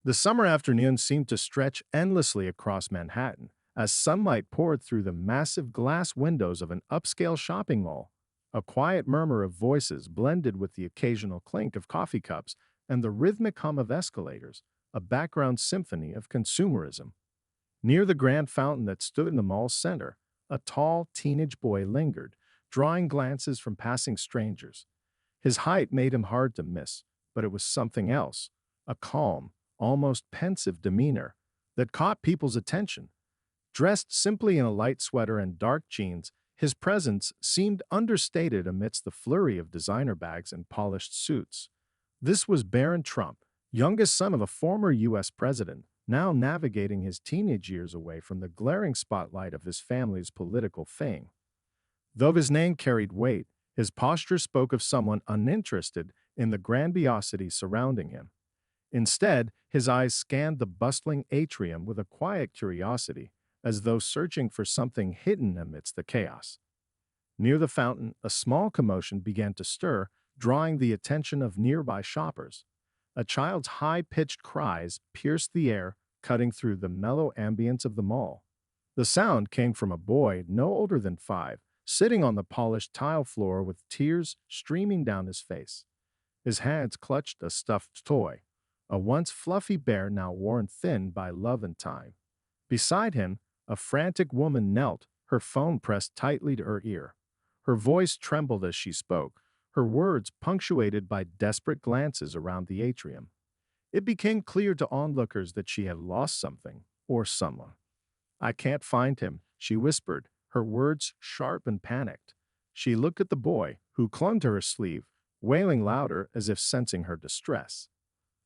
The summer afternoon seemed to stretch endlessly across Manhattan as sunlight poured through the massive glass windows of an upscale shopping mall. A quiet murmur of voices blended with the occasional clink of coffee cups and the rhythmic hum of escalators, a background symphony of consumerism. Near the grand fountain that stood in the mall's center, a tall teenage boy lingered, drawing glances from passing strangers. His height made him hard to miss, but it was something else, a calm, almost pensive demeanor that caught people's attention. Dressed simply in a light sweater and dark jeans, his presence seemed understated amidst the flurry of designer bags and polished suits. This was Barron Trump, youngest son of a former U.S. president, now navigating his teenage years away from the glaring spotlight of his family's political fame. Though his name carried weight, his posture spoke of someone uninterested in the grandiosity surrounding him. Instead, his eyes scanned the bustling atrium with a quiet curiosity, as though searching for something hidden amidst the chaos. Near the fountain, a small commotion began to stir, drawing the attention of nearby shoppers. A child's high-pitched cries pierced the air, cutting through the mellow ambience of the mall. The sound came from a boy no older than 5, sitting on the polished tile floor with tears streaming down his face. His hands clutched a stuffed toy, a once fluffy bear now worn thin by love and time. Beside him, a frantic woman knelt, her phone pressed tightly to her ear. Her voice trembled as she spoke, her words punctuated by desperate glances around the atrium. It became clear to onlookers that she had lost something or someone. "I can't find him," she whispered, her words sharp and panicked. She looked at the boy, who clung to her sleeve, wailing louder as if sensing her distress.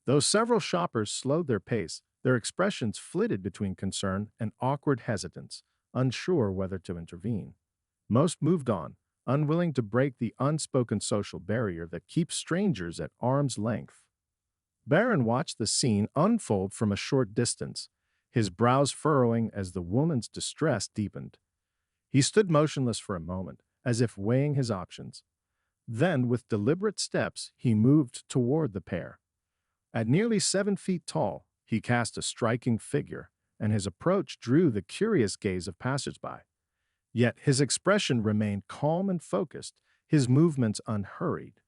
Though several shoppers slowed their pace, their expressions flitted between concern and awkward hesitance, unsure whether to intervene. Most moved on, unwilling to break the unspoken social barrier that keeps strangers at arm's length. Barron watched the scene unfold from a short distance, his brows furrowing as the woman's distress deepened. He stood motionless for a moment, as if weighing his options. Then, with deliberate steps, he moved toward the pair. At nearly 7 feet tall, he cast a striking figure, and his approach drew the curious gaze of passersby. Yet his expression remained calm and focused, his movements unhurried.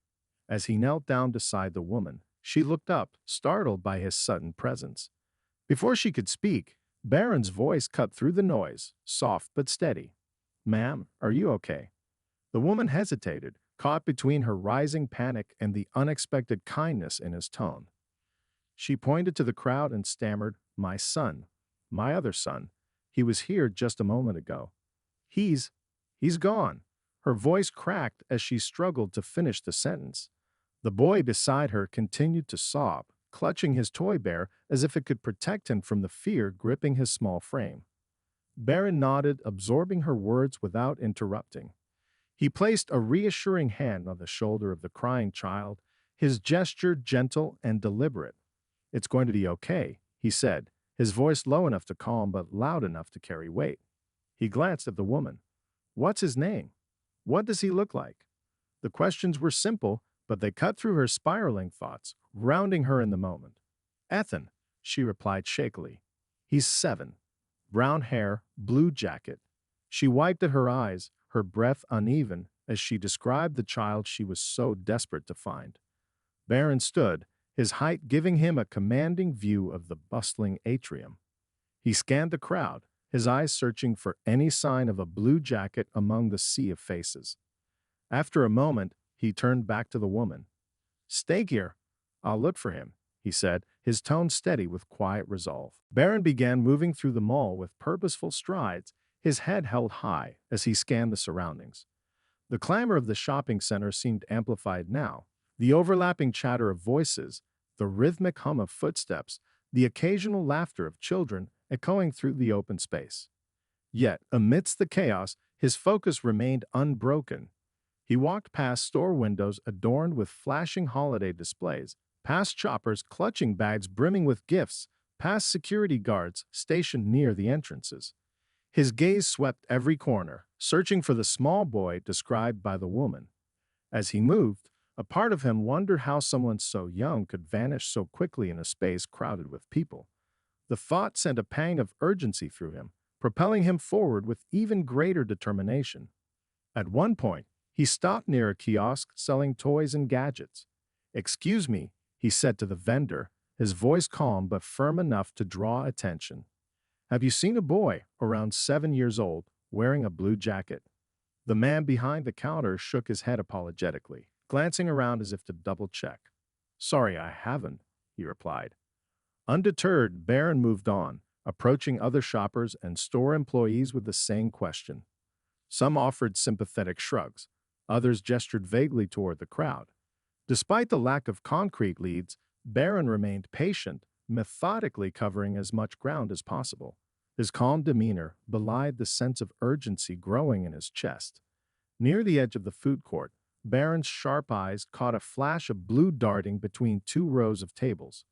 As he knelt down beside the woman, she looked up, startled by his sudden presence. Before she could speak, Barron's voice cut through the noise, soft but steady. "Ma'am, are you okay?" The woman hesitated, caught between her rising panic and the unexpected kindness in his tone. She pointed to the crowd and stammered, "My son. My other son. He was here just a moment ago. He's gone." Her voice cracked as she struggled to finish the sentence. The boy beside her continued to sob, clutching his toy bear as if it could protect him from the fear gripping his small frame. Barron nodded, absorbing her words without interrupting. He placed a reassuring hand on the shoulder of the crying child, his gesture gentle and deliberate. "It's going to be okay," he said, his voice low enough to calm but loud enough to carry weight. He glanced at the woman. "What's his name? What does he look like?" The questions were simple, but they cut through her spiraling thoughts, grounding her in the moment. "Ethan," she replied shakily. "He's 7. Brown hair, blue jacket." She wiped at her eyes, her breath uneven, as she described the child she was so desperate to find. Barron stood, his height giving him a commanding view of the bustling atrium. He scanned the crowd, his eyes searching for any sign of a blue jacket among the sea of faces. After a moment, he turned back to the woman. "Stay here. I'll look for him," he said, his tone steady with quiet resolve. Barron began moving through the mall with purposeful strides, his head held high as he scanned the surroundings. The clamor of the shopping center seemed amplified now, the overlapping chatter of voices, the rhythmic hum of footsteps, the occasional laughter of children echoing through the open space. Yet, amidst the chaos, his focus remained unbroken. He walked past store windows adorned with flashing holiday displays, past shoppers clutching bags brimming with gifts, past security guards stationed near the entrances. His gaze swept every corner, searching for the small boy described by the woman. As he moved, A part of him wondered how someone so young could vanish so quickly in a space crowded with people. The thought sent a pang of urgency through him, propelling him forward with even greater determination. At one point, he stopped near a kiosk selling toys and gadgets. "Excuse me," he said to the vendor, his voice calm but firm enough to draw attention. "Have you seen a boy around 7 years old wearing a blue jacket?" The man behind the counter shook his head apologetically, glancing around as if to double check. "Sorry, I haven't," he replied. Undeterred, Barron moved on, approaching other shoppers and store employees with the same question. Some offered sympathetic shrugs, others gestured vaguely toward the crowd. Despite the lack of concrete leads, Barron remained patient, methodically covering as much ground as possible. His calm demeanor belied the sense of urgency growing in his chest. Near the edge of the food court, Barron's sharp eyes caught a flash of blue darting between two rows of tables.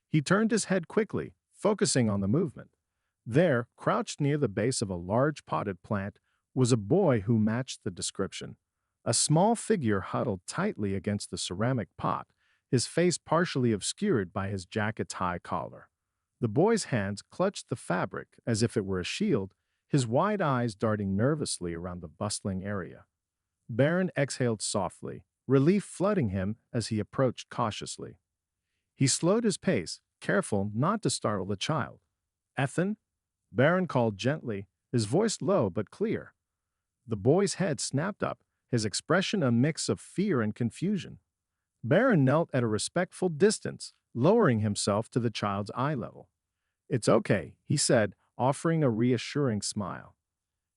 He turned his head quickly, focusing on the movement. There, crouched near the base of a large potted plant, was a boy who matched the description. A small figure huddled tightly against the ceramic pot, his face partially obscured by his jacket's high collar. The boy's hands clutched the fabric as if it were a shield, his wide eyes darting nervously around the bustling area. Barron exhaled softly, relief flooding him as he approached cautiously. He slowed his pace, careful not to startle the child. "Ethan?" Barron called gently, his voice low but clear. The boy's head snapped up, his expression a mix of fear and confusion. Barron knelt at a respectful distance, lowering himself to the child's eye level. "It's okay," he said, offering a reassuring smile.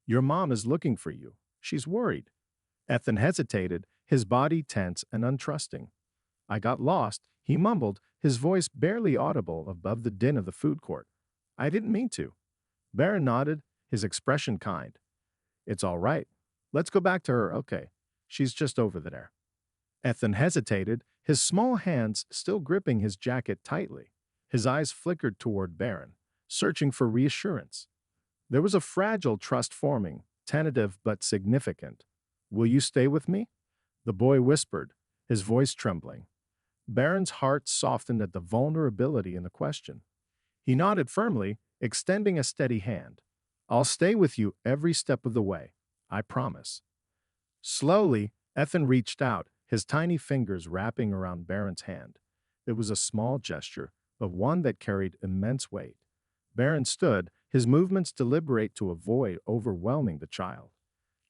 "Your mom is looking for you. She's worried." Ethan hesitated, his body tense and untrusting. "I got lost," he mumbled, his voice barely audible above the din of the food court. "I didn't mean to." Barron nodded, his expression kind. "It's all right. Let's go back to her, okay? She's just over there." Ethan hesitated, his small hands still gripping his jacket tightly. His eyes flickered toward Barron, searching for reassurance. There was a fragile trust forming, tentative but significant. "Will you stay with me?" The boy whispered, his voice trembling. Barron's heart softened at the vulnerability in the question. He nodded firmly, extending a steady hand. "I'll stay with you every step of the way. I promise." Slowly, Ethan reached out, his tiny fingers wrapping around Barron's hand. It was a small gesture, but one that carried immense weight. Barron stood, his movements deliberate to avoid overwhelming the child.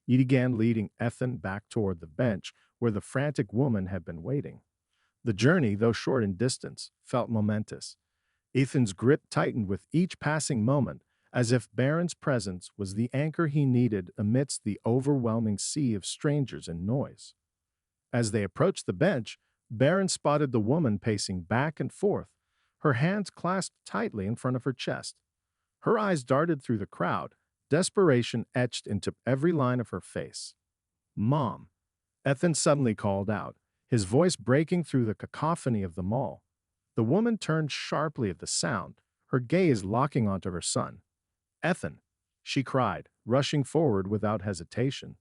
He began leading Ethan back toward the bench where the frantic woman had been waiting. The journey, though short in distance, felt momentous. Ethan's grip tightened with each passing moment, as if Barron's presence was the anchor he needed amidst the overwhelming sea of strangers and noise. As they approached the bench, Barron spotted the woman pacing back and forth, her hands clasped tightly in front of her chest. Her eyes darted through the crowd, desperation etched into every line of her face. "Mom," Ethan suddenly called out, his voice breaking through the cacophony of the mall. The woman turned sharply at the sound, her gaze locking onto her son. "Ethan," she cried, rushing forward without hesitation.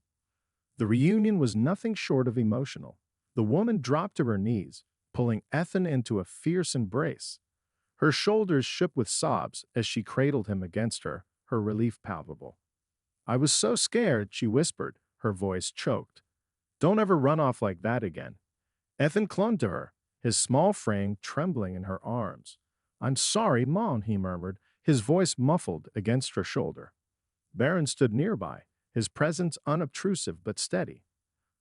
The reunion was nothing short of emotional. The woman dropped to her knees, pulling Ethan into a fierce embrace. Her shoulders shook with sobs as she cradled him against her, her relief palpable. "I was so scared," she whispered, her voice choked. "Don't ever run off like that again." Ethan clung to her, his small frame trembling in her arms. "I'm sorry, Mom," he murmured, his voice muffled against her shoulder. Barron stood nearby, his presence unobtrusive but steady.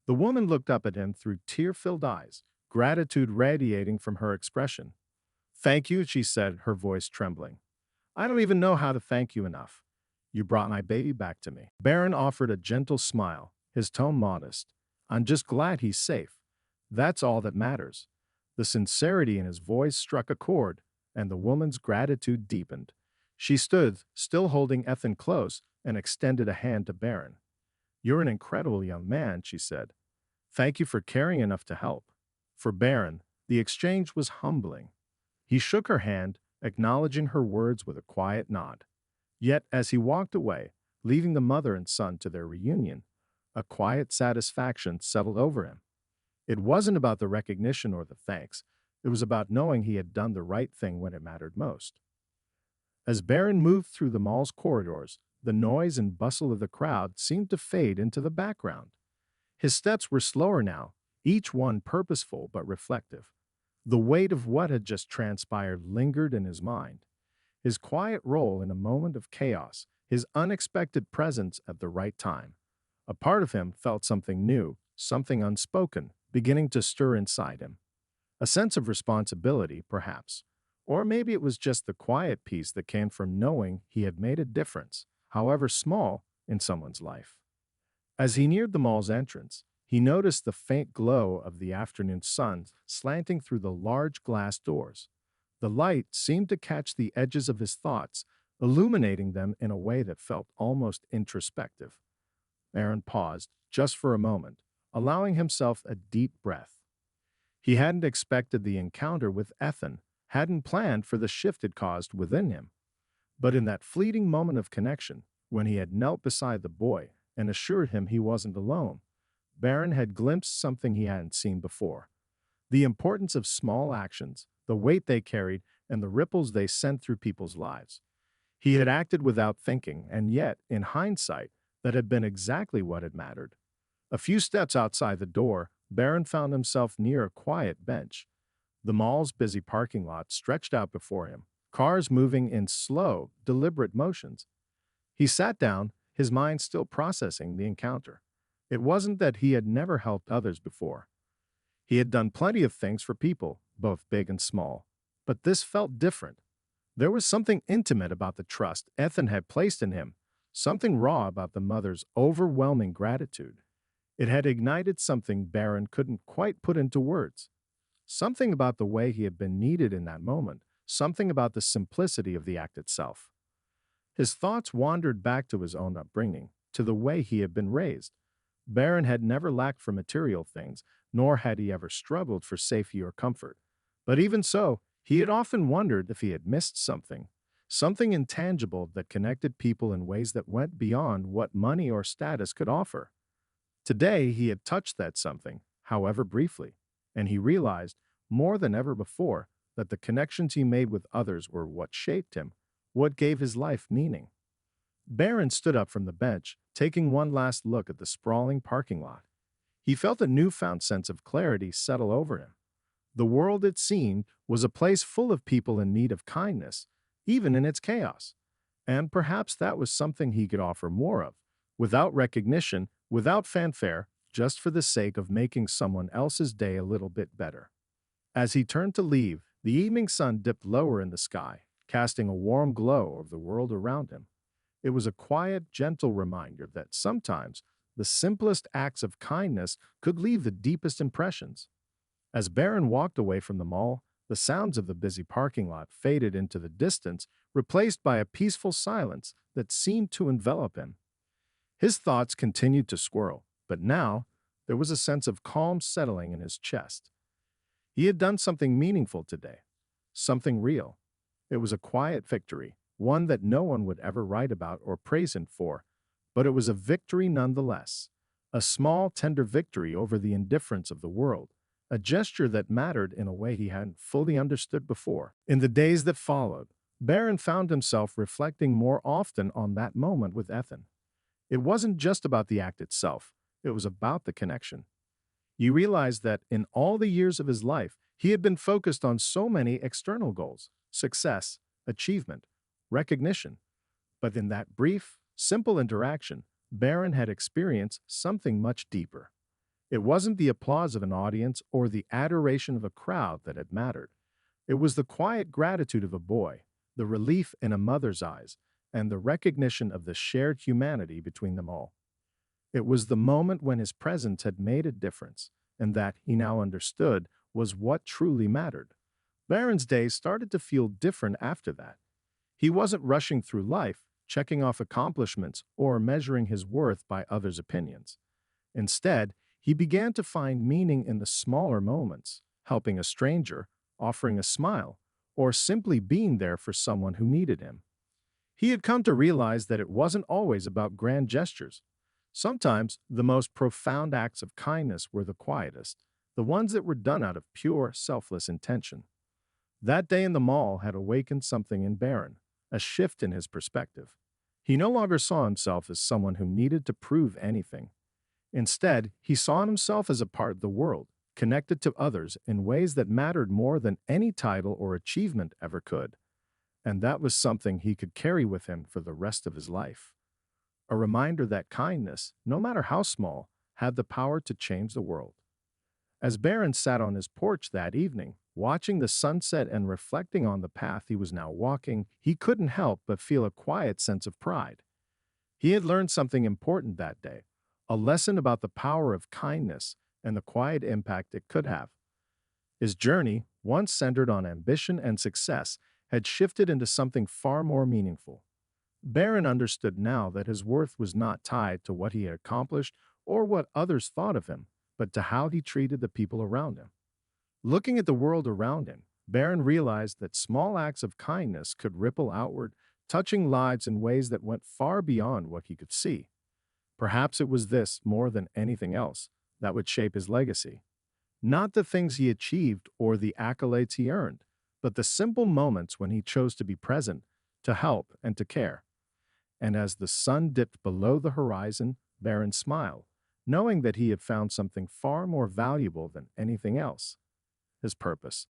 The woman looked up at him through tear-filled eyes, gratitude radiating from her expression. "Thank you," she said, her voice trembling. "I don't even know how to thank you enough. You brought my baby back to me." Barron offered a gentle smile, his tone modest. "I'm just glad he's safe. That's all that matters." The sincerity in his voice struck a chord, and the woman's gratitude deepened. She stood, still holding Ethan close, and extended a hand to Barron. "You're an incredible young man," she said. "Thank you for caring enough to help." For Barron, the exchange was humbling. He shook her hand, acknowledging her words with a quiet nod. Yet, as he walked away, leaving the mother and son to their reunion, a quiet satisfaction settled over him. It wasn't about the recognition or the thanks. It was about knowing he had done the right thing when it mattered most. As Barron moved through the mall's corridors, the noise and bustle of the crowd seemed to fade into the background. His steps were slower now, each one purposeful but reflective. The weight of what had just transpired lingered in his mind. His quiet role in a moment of chaos, his unexpected presence at the right time. A part of him felt something new, something unspoken, beginning to stir inside him. A sense of responsibility, perhaps. Or maybe it was just the quiet peace that came from knowing he had made a difference, however small, in someone's life. As he neared the mall's entrance, he noticed the faint glow of the afternoon sun slanting through the large glass doors. The light seemed to catch the edges of his thoughts, illuminating them in a way that felt almost introspective. Aaron paused, just for a moment, allowing himself a deep breath. He hadn't expected the encounter with Ethan, hadn't planned for the shift it caused within him. But in that fleeting moment of connection, when he had knelt beside the boy and assured him he wasn't alone, Barron had glimpsed something he hadn't seen before. The importance of small actions, the weight they carried, and the ripples they sent through people's lives. He had acted without thinking, and yet, in hindsight, that had been exactly what had mattered. A few steps outside the door, Barron found himself near a quiet bench. The mall's busy parking lot stretched out before him, cars moving in slow, deliberate motions. He sat down, his mind still processing the encounter. It wasn't that he had never helped others before. He had done plenty of things for people, both big and small. But this felt different. There was something intimate about the trust Ethan had placed in him, something raw about the mother's overwhelming gratitude. It had ignited something Barron couldn't quite put into words. Something about the way he had been needed in that moment, something about the simplicity of the act itself. His thoughts wandered back to his own upbringing, to the way he had been raised. Barron had never lacked for material things, nor had he ever struggled for safety or comfort. But even so, he had often wondered if he had missed something, something intangible that connected people in ways that went beyond what money or status could offer. Today, he had touched that something, however briefly, and he realized, more than ever before, that the connections he made with others were what shaped him, what gave his life meaning. Barron stood up from the bench, taking one last look at the sprawling parking lot. He felt a newfound sense of clarity settle over him. The world, it seemed, was a place full of people in need of kindness, even in its chaos. And perhaps that was something he could offer more of, without recognition, without fanfare, just for the sake of making someone else's day a little bit better. As he turned to leave, the evening sun dipped lower in the sky, casting a warm glow over the world around him. It was a quiet, gentle reminder that sometimes the simplest acts of kindness could leave the deepest impressions. As Barron walked away from the mall, the sounds of the busy parking lot faded into the distance, replaced by a peaceful silence that seemed to envelop him. His thoughts continued to swirl, but now there was a sense of calm settling in his chest. He had done something meaningful today, something real. It was a quiet victory, one that no one would ever write about or praise him for, but it was a victory nonetheless, a small, tender victory over the indifference of the world, a gesture that mattered in a way he hadn't fully understood before. In the days that followed, Barron found himself reflecting more often on that moment with Ethan. It wasn't just about the act itself, it was about the connection. He realized that in all the years of his life, he had been focused on so many external goals: success, achievement, recognition. But in that brief, simple interaction, Barron had experienced something much deeper. It wasn't the applause of an audience or the adoration of a crowd that had mattered. It was the quiet gratitude of a boy, the relief in a mother's eyes, and the recognition of the shared humanity between them all. It was the moment when his presence had made a difference, and that, he now understood, was what truly mattered. Barron's days started to feel different after that. He wasn't rushing through life, checking off accomplishments or measuring his worth by others' opinions. Instead, he began to find meaning in the smaller moments, helping a stranger, offering a smile, or simply being there for someone who needed him. He had come to realize that it wasn't always about grand gestures. Sometimes the most profound acts of kindness were the quietest, the ones that were done out of pure, selfless intention. That day in the mall had awakened something in Barron, a shift in his perspective. He no longer saw himself as someone who needed to prove anything. Instead, he saw himself as a part of the world, connected to others in ways that mattered more than any title or achievement ever could. And that was something he could carry with him for the rest of his life. A reminder that kindness, no matter how small, had the power to change the world. As Barron sat on his porch that evening, watching the sunset and reflecting on the path he was now walking, he couldn't help but feel a quiet sense of pride. He had learned something important that day, a lesson about the power of kindness and the quiet impact it could have. His journey, once centered on ambition and success, had shifted into something far more meaningful. Barron understood now that his worth was not tied to what he had accomplished or what others thought of him, but to how he treated the people around him. Looking at the world around him, Barron realized that small acts of kindness could ripple outward, touching lives in ways that went far beyond what he could see. Perhaps it was this, more than anything else, that would shape his legacy. Not the things he achieved or the accolades he earned, but the simple moments when he chose to be present, to help, and to care. And as the sun dipped below the horizon, Barron smiled, knowing that he had found something far more valuable than anything else: his purpose.